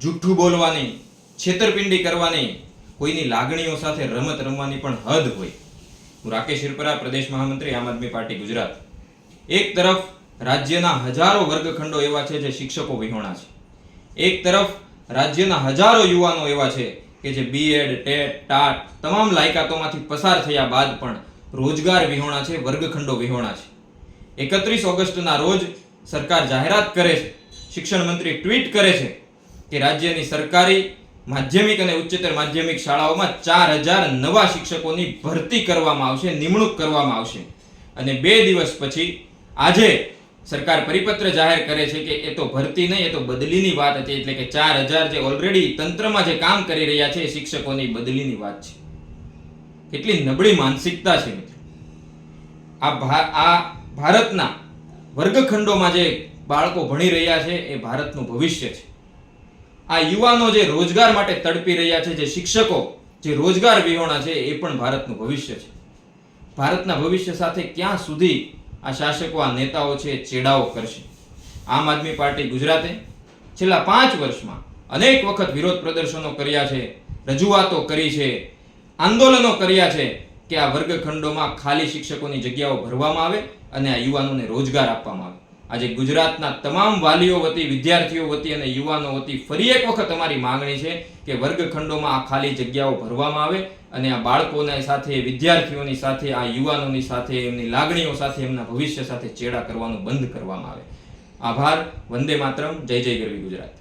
જૂઠું બોલવાની, છેતરપિંડી કરવાની, કોઈની લાગણીઓ સાથે રમત રમવાની પણ હદ હોય. હું રાકેશ હિરપરા, પ્રદેશ મહામંત્રી, આમ આદમી પાર્ટી ગુજરાત. એક તરફ રાજ્યના હજારો વર્ગખંડો એવા છે જે શિક્ષકો વિહોણા છે. એક તરફ રાજ્યના હજારો યુવાનો એવા છે કે જે બીએડ, ટેટ, ટાટ તમામ લાયકાતોમાંથી પસાર થયા બાદ પણ રોજગાર વિહોણા છે, વર્ગખંડો વિહોણા છે. 31 ઓગસ્ટના રોજ સરકાર જાહેરાત કરે છે, શિક્ષણ મંત્રી ટ્વીટ કરે છે કે રાજ્યની સરકારી માધ્યમિક અને ઉચ્ચતર માધ્યમિક શાળાઓમાં 4000 નવા શિક્ષકોની ભરતી કરવામાં આવશે, નિમણૂક કરવામાં આવશે. અને 2 દિવસ પછી આજે સરકાર પરિપત્ર જાહેર કરે છે કે એ તો ભરતી નહીં, એ તો બદલીની વાત હતી. એટલે કે 4000 જે ઓલરેડી તંત્રમાં જે કામ કરી રહ્યા છે એ શિક્ષકોની બદલીની વાત છે. કેટલી નબળી માનસિકતા છે મિત્રો. આ ભારતના વર્ગખંડોમાં જે બાળકો ભણી રહ્યા છે એ ભારતનું ભવિષ્ય છે. આ યુવાનો જે રોજગાર માટે તડપી રહ્યા છે, જે શિક્ષકો જે રોજગાર વિહોણા છે એ પણ ભારતનું ભવિષ્ય છે. ભારતના ભવિષ્ય સાથે ક્યાં સુધી આ શાસકો, આ નેતાઓ છે ચેડાઓ કરશે? આમ આદમી પાર્ટી ગુજરાતે છેલ્લા 5 વર્ષમાં અનેક વખત વિરોધ પ્રદર્શનો કર્યા છે, રજૂઆતો કરી છે, આંદોલનો કર્યા છે કે આ વર્ગખંડોમાં ખાલી શિક્ષકોની જગ્યાઓ ભરવામાં આવે અને આ યુવાનોને રોજગાર આપવામાં આવે. આજે ગુજરાતના તમામ વાલીઓ વતી, વિદ્યાર્થીઓ વતી અને યુવાનો વતી ફરી એક વખત અમારી માંગણી છે કે વર્ગખંડોમાં આ ખાલી જગ્યાઓ ભરવામાં આવે અને આ બાળકોની સાથે, વિદ્યાર્થીઓની સાથે, આ યુવાનોની સાથે, એમની લાગણીઓ સાથે, એમના ભવિષ્ય સાથે ચેડા કરવાનું બંધ કરવામાં આવે. આભાર. વંદે માતરમ. જય જય ગરવી ગુજરાત.